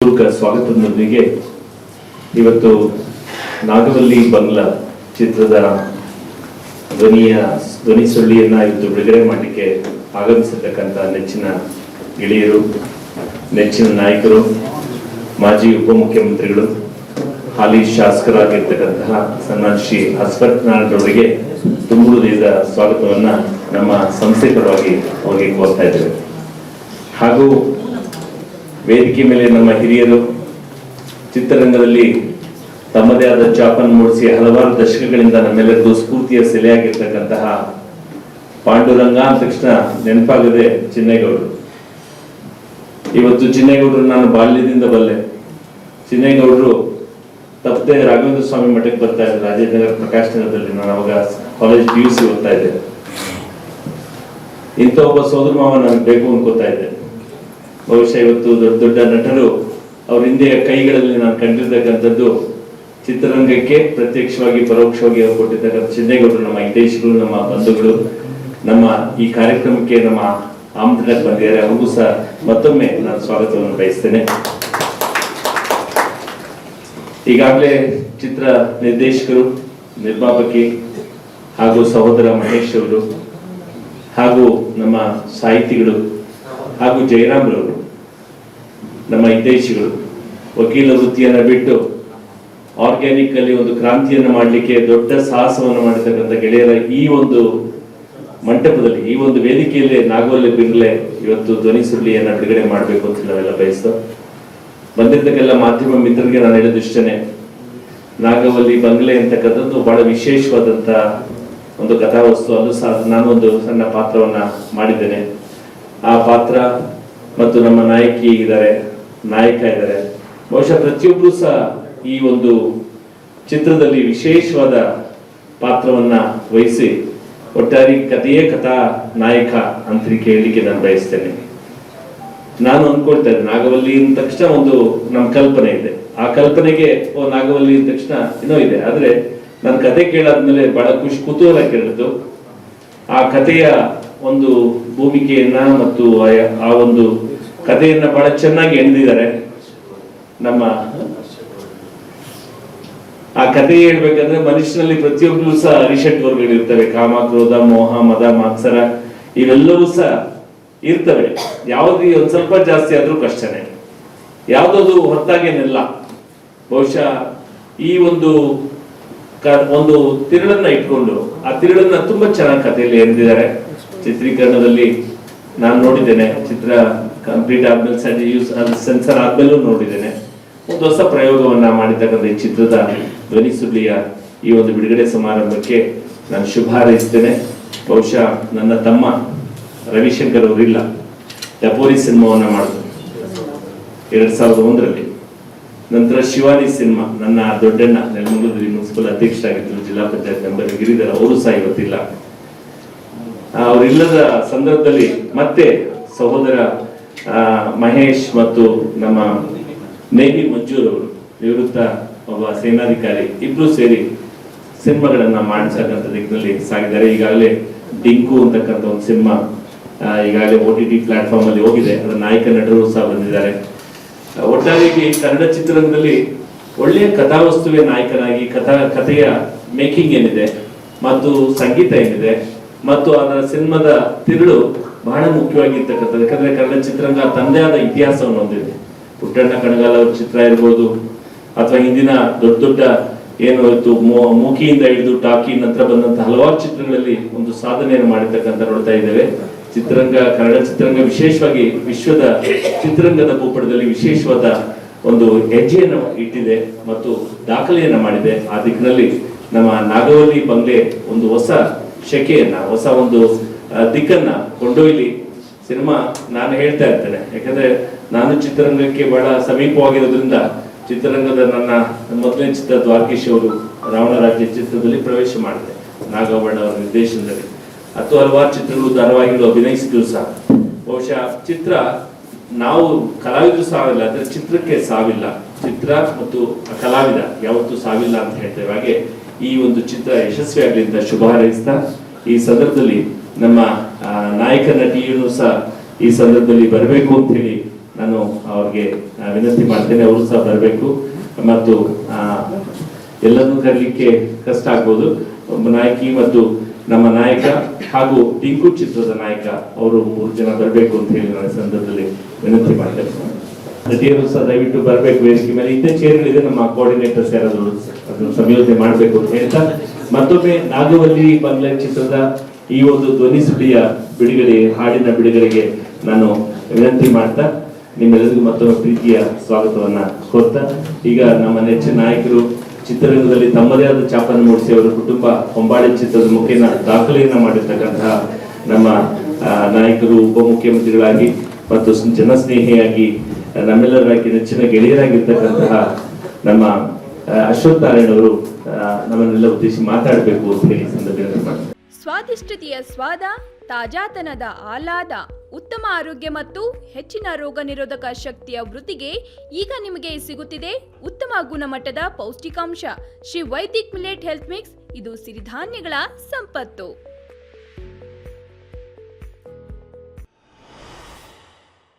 ಸ್ವಾಗತದೊಂದಿಗೆ ಇವತ್ತು ನಾಗವಲ್ಲಿ ಬಂಗ್ಲಾ ಚಿತ್ರದ ಧ್ವನಿ ಸುಳ್ಳಿಯನ್ನ ಇವತ್ತು ಬಿಡುಗಡೆ ಮಾಡಲಿಕ್ಕೆ ಆಗಮಿಸಿರ್ತಕ್ಕಂಥ ನೆಚ್ಚಿನ ಗೆಳೆಯರು, ನೆಚ್ಚಿನ ನಾಯಕರು, ಮಾಜಿ ಉಪಮುಖ್ಯಮಂತ್ರಿಗಳು, ಹಾಲಿ ಶಾಸಕರಾಗಿರ್ತಕ್ಕಂತಹ ಸನ್ಮಾನ್ ಶ್ರೀ ಅಶ್ವಥ್ ನಾರಾಯಣ್ ಅವರಿಗೆ ತುಂಬುವುದಾದ ಸ್ವಾಗತವನ್ನ ನಮ್ಮ ಸಂಸ್ಥೆ ಪರವಾಗಿ ಅವರಿಗೆ ಕೋರ್ತಾ ಇದ್ದೇವೆ. ಹಾಗೂ ವೇದಿಕೆ ಮೇಲೆ ನಮ್ಮ ಹಿರಿಯರು ಚಿತ್ರರಂಗದಲ್ಲಿ ತಮ್ಮದೇ ಆದ ಛಾಪನ್ನು ಮೂಡಿಸಿ ಹಲವಾರು ದಶಕಗಳಿಂದ ನಮ್ಮೆಲ್ಲರಿಗೂ ಸ್ಫೂರ್ತಿಯ ಸೆಲೆಯಾಗಿರ್ತಕ್ಕಂತಹ ಪಾಂಡುರಂಗ ಅಂದ ತಕ್ಷಣ ನೆನಪಾಗದೆ ಚಿನ್ನೇಗೌಡರು. ಇವತ್ತು ಚಿನ್ನೇಗೌಡರು ನಾನು ಬಾಲ್ಯದಿಂದ ಬಲ್ಲೆ. ಚಿನ್ನೇಗೌಡರು ತಪ್ಪದೆ ರಾಘವೇಂದ್ರ ಸ್ವಾಮಿ ಮಠಕ್ಕೆ ಬರ್ತಾ ಇದ್ದಾರೆ, ರಾಜೇಂದ್ರ ಪ್ರಕಾಶ್ ನಗರದಲ್ಲಿ. ನಾನು ಅವಾಗ ಕಾಲೇಜ್ PUC ಓದ್ತಾ ಇದ್ದೆ. ಇಂಥ ಒಬ್ಬ ಸೋದರ ಮಾವ ನನಗೆ ಬೇಕು ಅನ್ಕೋತಾ ಇದ್ದೆ. ಬಹುಶಃ ಇವತ್ತು ದೊಡ್ಡ ದೊಡ್ಡ ನಟರು ಅವ್ರ ಹಿಂದೆ ಕೈಗಳಲ್ಲಿ ನಾನು ಕಂಡಿರ್ತಕ್ಕಂಥದ್ದು ಚಿತ್ರರಂಗಕ್ಕೆ ಪ್ರತ್ಯಕ್ಷವಾಗಿ ಪರೋಕ್ಷವಾಗಿ ಅವರು ಕೊಟ್ಟಿರ್ತಕ್ಕಂಥ ಚಿನ್ನೇಗೌಡರು ನಮ್ಮ ಹಿತೈಷಿಗಳು, ನಮ್ಮ ಬಂಧುಗಳು, ನಮ್ಮ ಈ ಕಾರ್ಯಕ್ರಮಕ್ಕೆ ನಮ್ಮ ಆಮಂತ್ರಣಕ್ಕೆ ಬಂದಿದ್ದಾರೆ. ಅವ್ರಿಗೂ ಸಹ ಮತ್ತೊಮ್ಮೆ ನಾನು ಸ್ವಾಗತವನ್ನು ಬಯಸ್ತೇನೆ. ಈಗಾಗಲೇ ಚಿತ್ರ ನಿರ್ದೇಶಕರು, ನಿರ್ಮಾಪಕಿ ಹಾಗೂ ಸಹೋದರ ಮಹೇಶ್ ಅವರು ಹಾಗೂ ನಮ್ಮ ಸಾಹಿತಿಗಳು ಹಾಗೂ ಜಯರಾಮ್ರವರು, ನಮ್ಮ ಹಿತೈಷಿಗಳು, ವಕೀಲ ವೃತ್ತಿಯನ್ನು ಬಿಟ್ಟು ಆರ್ಗ್ಯಾನಿಕ್ ಅಲ್ಲಿ ಒಂದು ಕ್ರಾಂತಿಯನ್ನು ಮಾಡಲಿಕ್ಕೆ ದೊಡ್ಡ ಸಾಹಸವನ್ನು ಮಾಡಿರ್ತಕ್ಕಂಥ ಗೆಳೆಯರ ಈ ಒಂದು ಮಂಟಪದಲ್ಲಿ, ಈ ಒಂದು ವೇದಿಕೆಯಲ್ಲಿ ನಾಗವಲ್ಲಿ ಬಂಗ್ಲೆ ಇವತ್ತು ಧ್ವನಿ ಸುಳ್ಳಿಯನ್ನ ಬಿಡುಗಡೆ ಮಾಡಬೇಕು ಅಂತ ನಾವೆಲ್ಲ ಬಯಸ್ತೋ. ಬಂದಿರ್ತಕ್ಕೆಲ್ಲ ಮಾಧ್ಯಮ ಮಿತ್ರರಿಗೆ ನಾನು ಹೇಳೋದಿಷ್ಟೇ, ನಾಗವಲ್ಲಿ ಬಂಗ್ಲೆ ಅಂತಕ್ಕಂಥದ್ದು ಬಹಳ ವಿಶೇಷವಾದಂತ ಒಂದು ಕಥಾವಸ್ತು. ಅದು ಸಹ ನಾನು ಒಂದು ಸಣ್ಣ ಪಾತ್ರವನ್ನ ಮಾಡಿದ್ದೇನೆ. ಆ ಪಾತ್ರ ಮತ್ತು ನಮ್ಮ ನಾಯಕಿ ಇದ್ದಾರೆ, ನಾಯಕ ಇದ್ದಾರೆ. ಬಹುಶಃ ಪ್ರತಿಯೊಬ್ಬರು ಸಹ ಈ ಒಂದು ಚಿತ್ರದಲ್ಲಿ ವಿಶೇಷವಾದ ಪಾತ್ರವನ್ನ ವಹಿಸಿ ಒಟ್ಟಾರೆ ಕಥೆಯೇ ಕಥಾ ನಾಯಕ ಅಂತ ಹೇಳಲಿಕ್ಕೆ ನಾನು ಬಯಸ್ತೇನೆ. ನಾನು ಅನ್ಕೊಳ್ತಾ ಇದ್ದೆ, ನಾಗವಲ್ಲಿ ಅಂದ ತಕ್ಷಣ ಒಂದು ನಮ್ಮ ಕಲ್ಪನೆ ಇದೆ. ಆ ಕಲ್ಪನೆಗೆ ನಾಗವಲ್ಲಿ ಅಂದ ತಕ್ಷಣ ಏನೋ ಇದೆ. ಆದ್ರೆ ನನ್ನ ಕತೆ ಕೇಳಾದ್ಮೇಲೆ ಬಹಳ ಕುತೂಹಲ ಕೇಳಿದ್ದು ಆ ಕಥೆಯ ಒಂದು ಭೂಮಿಕೆಯನ್ನ ಮತ್ತು ಆ ಒಂದು ಕಥೆಯನ್ನ ಬಹಳ ಚೆನ್ನಾಗಿ ಎಣೆದಿದ್ದಾರೆ. ನಮ್ಮ ಆ ಕಥೆ ಹೇಳ್ಬೇಕಂದ್ರೆ ಮನುಷ್ಯನಲ್ಲಿ ಪ್ರತಿಯೊಬ್ಬರು ಸಹ ಅರಿಷಡ್ವರ್ಗಗಳು ಇರ್ತವೆ. ಕಾಮ, ಕ್ರೋಧ, ಮೋಹ, ಮದ, ಮಾತ್ಸರ ಇವೆಲ್ಲವೂ ಸಹ ಇರ್ತವೆ. ಯಾವ್ದು ಒಂದ್ ಸ್ವಲ್ಪ ಜಾಸ್ತಿ ಆದ್ರೂ ಕಷ್ಟನೇ, ಯಾವ್ದದು ಹೊರತಾಗೇನಿಲ್ಲ. ಬಹುಶಃ ಈ ಒಂದು ತಿರುಳನ್ನ ಇಟ್ಕೊಂಡು ಆ ತಿರುಳನ್ನ ತುಂಬಾ ಚೆನ್ನಾಗಿ ಕಥೆಯಲ್ಲಿ ಎಣೆದಿದ್ದಾರೆ. ಚಿತ್ರೀಕರಣದಲ್ಲಿ ನಾನು ನೋಡಿದ್ದೇನೆ, ಚಿತ್ರ ಕಂಪ್ಲೀಟ್ ಆದ್ಮೇಲೆ ಸೆನ್ಸರ್ ಆದ್ಮೇಲೂ ನೋಡಿದ್ದೇನೆ. ಒಂದು ಹೊಸ ಪ್ರಯೋಗವನ್ನ ಮಾಡಿರ್ತಕ್ಕಂಥ ಈ ಚಿತ್ರದ ಧ್ವನಿ ಸುಳ್ಳಿಯ ಈ ಒಂದು ಬಿಡುಗಡೆ ಸಮಾರಂಭಕ್ಕೆ ನಾನು ಶುಭ ಹಾರೈಸ್ತೇನೆ. ಬಹುಶಃ ನನ್ನ ತಮ್ಮ ರವಿಶಂಕರ್ ಅವರಿಲ್ಲ, ಟಪೋರಿ ಸಿನಿಮಾವನ್ನ ಮಾಡಿದ್ರು 2001ರಲ್ಲಿ. ನಂತರ ಶಿವಾನಿ ಸಿನಿಮಾ, ನನ್ನ ದೊಡ್ಡಣ್ಣ ನೆಲಮಂಗಲದಲ್ಲಿ ಮುನ್ಸಿಪಲ್ ಅಧ್ಯಕ್ಷರಾಗಿದ್ದರು, ಜಿಲ್ಲಾ ಪಂಚಾಯತ್ ಮೆಂಬರ್ ಗಿರಿಧರ್, ಅವರು ಸಹ ಇವತ್ತಿಲ್ಲ. ಅವರಿಲ್ಲದ ಸಂದರ್ಭದಲ್ಲಿ ಮತ್ತೆ ಸಹೋದರ ಮಹೇಶ್ ಮತ್ತು ನಮ್ಮ ನೇಹಿ ಮಂಜೂರ್ ಅವರು, ನಿವೃತ್ತ ಒಬ್ಬ ಸೇನಾಧಿಕಾರಿ, ಇಬ್ರು ಸೇರಿ ಸಿನಿಮಾಗಳನ್ನ ಮಾಡಿಸಕ್ಕಂಥ ದಿಕ್ಕಿನಲ್ಲಿ ಸಾಗಿದ್ದಾರೆ. ಈಗಾಗಲೇ ಡಿಂಕು ಅಂತಕ್ಕಂಥ ಒಂದು ಸಿನಿಮಾ ಈಗಾಗಲೇ OTT ಪ್ಲಾಟ್ಫಾರ್ಮ್ ಅಲ್ಲಿ ಹೋಗಿದೆ. ಅದರ ನಾಯಕ ನಟರು ಸಹ ಬಂದಿದ್ದಾರೆ. ಒಟ್ಟಾರೆ ಕನ್ನಡ ಚಿತ್ರರಂಗದಲ್ಲಿ ಒಳ್ಳೆಯ ಕಥಾವಸ್ತುವೆ ನಾಯಕನಾಗಿ ಕಥೆಯ ಮೇಕಿಂಗ್ ಏನಿದೆ ಮತ್ತು ಸಂಗೀತ ಏನಿದೆ ಮತ್ತು ಅದರ ಸಿನಿಮಾದ ತಿರುಳು ಬಹಳ ಮುಖ್ಯವಾಗಿರ್ತಕ್ಕಂಥದ್ದು. ಯಾಕಂದ್ರೆ ಕನ್ನಡ ಚಿತ್ರರಂಗ ತಂದೆ ಆದ ಇತಿಹಾಸವನ್ನು ಹೊಂದಿದೆ. ಪುಟ್ಟಣ್ಣ ಕಣಗಾಲ್ ಅವ್ರ ಚಿತ್ರ ಇರ್ಬೋದು, ಅಥವಾ ಹಿಂದಿನ ದೊಡ್ಡ ದೊಡ್ಡ ಏನು ಇತ್ತು, ಮೂಕಿಯಿಂದ ಹಿಡಿದು ಟಾಕಿ ನಂತರ ಬಂದಂತ ಹಲವಾರು ಚಿತ್ರಗಳಲ್ಲಿ ಒಂದು ಸಾಧನೆಯನ್ನು ಮಾಡಿರ್ತಕ್ಕಂಥ ನೋಡ್ತಾ ಇದ್ದೇವೆ. ಕನ್ನಡ ಚಿತ್ರರಂಗ ವಿಶೇಷವಾಗಿ ವಿಶ್ವದ ಚಿತ್ರರಂಗದ ಭೂಪಟದಲ್ಲಿ ವಿಶೇಷವಾದ ಒಂದು ಹೆಜ್ಜೆಯನ್ನು ಇಟ್ಟಿದೆ ಮತ್ತು ದಾಖಲೆಯನ್ನ ಮಾಡಿದೆ. ಆ ದಿಕ್ಕಿನಲ್ಲಿ ನಮ್ಮ ನಾಗವಲ್ಲಿ ಬಂಗ್ಲೆ ಒಂದು ಹೊಸ ಶಕೆಯನ್ನ, ಹೊಸ ಒಂದು ದಿಕ್ಕನ್ನ ಕೊಂಡೊಯ್ಲಿ. ಸಿನಿಮಾ ನಾನು ಹೇಳ್ತಾ ಇರ್ತೇನೆ, ಯಾಕಂದ್ರೆ ನಾನು ಚಿತ್ರರಂಗಕ್ಕೆ ಬಹಳ ಸಮೀಪವಾಗಿರೋದ್ರಿಂದ ಚಿತ್ರರಂಗದ ನನ್ನ ಮೊದಲನೇ ಚಿತ್ರ ದ್ವಾರಕೀಶ್ ಅವರು ರಾವಣ ರಾಜ್ಯ ಚಿತ್ರದಲ್ಲಿ ಪ್ರವೇಶ ಮಾಡಿದೆ, ನಾಗವರ್ಣ ಅವರ ನಿರ್ದೇಶನದಲ್ಲಿ. ಹಲವಾರು ಚಿತ್ರಗಳು, ಧಾರಾವಾಹಿಗಳು ಅಭಿನಯಿಸಿದ್ರು ಸಹ. ಬಹುಶಃ ಚಿತ್ರ ನಾವು ಕಲಾವಿದರು ಸಾವಿಲ್ಲ, ಅಂದ್ರೆ ಚಿತ್ರಕ್ಕೆ ಸಾವಿಲ್ಲ. ಚಿತ್ರ ಮತ್ತು ಕಲಾವಿದ ಯಾವತ್ತೂ ಸಾವಿಲ್ಲ ಅಂತ ಹೇಳ್ತೇವೆ. ಹಾಗೆ ಈ ಒಂದು ಚಿತ್ರ ಯಶಸ್ವಿಯಾಗಲಿ ಅಂತ ಶುಭ ಹಾರೈಸ್ತಾ, ಈ ಸಂದರ್ಭದಲ್ಲಿ ನಮ್ಮ ನಾಯಕ ನಟಿಯನ್ನು ಸಹ ಈ ಸಂದರ್ಭದಲ್ಲಿ ಬರಬೇಕು ಅಂತ ಹೇಳಿ ನಾನು ಅವ್ರಿಗೆ ವಿನಂತಿ ಮಾಡ್ತೇನೆ, ಅವರು ಸಹ ಬರಬೇಕು. ಮತ್ತು ಎಲ್ಲರನ್ನೂ ಕರೀಲಿಕ್ಕೆ ಕಷ್ಟ ಆಗ್ಬೋದು. ನಾಯಕಿ ಮತ್ತು ನಮ್ಮ ನಾಯಕ ಹಾಗೂ ಟಿಂಕು ಚಿತ್ರದ ನಾಯಕ ಅವರು 3 ಜನ ಬರಬೇಕು ಅಂತ ಹೇಳಿ ನಾನು ಸಂದರ್ಭದಲ್ಲಿ ವಿನಂತಿ ಮಾಡ್ತೇನೆ. ನಟಿಯರು ಸಹ ದಯವಿಟ್ಟು ಬರಬೇಕು ವೇದಿಕೆ ಮೇಲೆ. ಇದ್ದೇ ಚೇರ್ಗಳಿದೆ, ನಮ್ಮ ಕೋಆರ್ಡಿನೇಟರ್ಸ್ ಯಾರಾದ್ರು ಅದನ್ನು ಸಂಯೋಜನೆ ಮಾಡಬೇಕು ಅಂತ ಹೇಳ್ತಾ, ಮತ್ತೊಮ್ಮೆ ನಾಗವಲ್ಲಿ ಬಂಗ್ಲೆ ಚಿತ್ರದ ಈ ಒಂದು ಧ್ವನಿ ಸುಳಿಯ ಬಿಡುಗಡೆ, ಹಾಡಿನ ಬಿಡುಗಡೆಗೆ ನಾನು ವಿನಂತಿ ಮಾಡ್ತಾ ನಿಮ್ಮೆಲ್ಲರಿಗೂ ಮತ್ತೊಮ್ಮೆ ಪ್ರೀತಿಯ ಸ್ವಾಗತವನ್ನ ಕೋರ್ತಾ, ಈಗ ನಮ್ಮ ನೆಚ್ಚಿನ ನಾಯಕರು ಚಿತ್ರರಂಗದಲ್ಲಿ ತಮ್ಮದೇ ಆದ ಛಾಪನ್ನು ಮೂಡಿಸಿ ಅವರ ಕುಟುಂಬ ಹೊಂಬಾಳೆ ಚಿತ್ರದ ಮುಖೇನ ದಾಖಲೆಯನ್ನ ಮಾಡಿರ್ತಕ್ಕಂತಹ ನಮ್ಮ ನಾಯಕರು, ಉಪಮುಖ್ಯಮಂತ್ರಿಗಳಾಗಿ ಮತ್ತು ಜನಸ್ನೇಹಿಯಾಗಿ ನಮ್ಮೆಲ್ಲರಾಗಿ ನೆಚ್ಚಿನ ಗೆಳೆಯರಾಗಿರ್ತಕ್ಕಂತಹ ನಮ್ಮ ಅಶ್ವಥ್ ನಾರಾಯಣ್ ಅವರು ನಮ್ಮನ್ನೆಲ್ಲ ಉದ್ದೇಶಿಸಿ ಮಾತಾಡಬೇಕು ಅಂತ ಹೇಳಿ ಸಂದರ್ಭದಲ್ಲಿ ಮಾಡ್ತಾರೆ. ಸ್ವಾದಿಷ್ಟತೆಯ ಸ್ವಾದ, ತಾಜಾತನದ ಆಹ್ಲಾದ, ಉತ್ತಮ ಆರೋಗ್ಯ ಮತ್ತು ಹೆಚ್ಚಿನ ರೋಗ ನಿರೋಧಕ ಶಕ್ತಿಯ ವೃದ್ಧಿಗೆ ಈಗ ನಿಮಗೆ ಸಿಗುತ್ತಿದೆ ಉತ್ತಮ ಗುಣಮಟ್ಟದ ಪೌಷ್ಟಿಕಾಂಶ. Shri Vaidik millet health mix, ಇದು ಸಿರಿಧಾನ್ಯಗಳ ಸಂಪತ್ತು.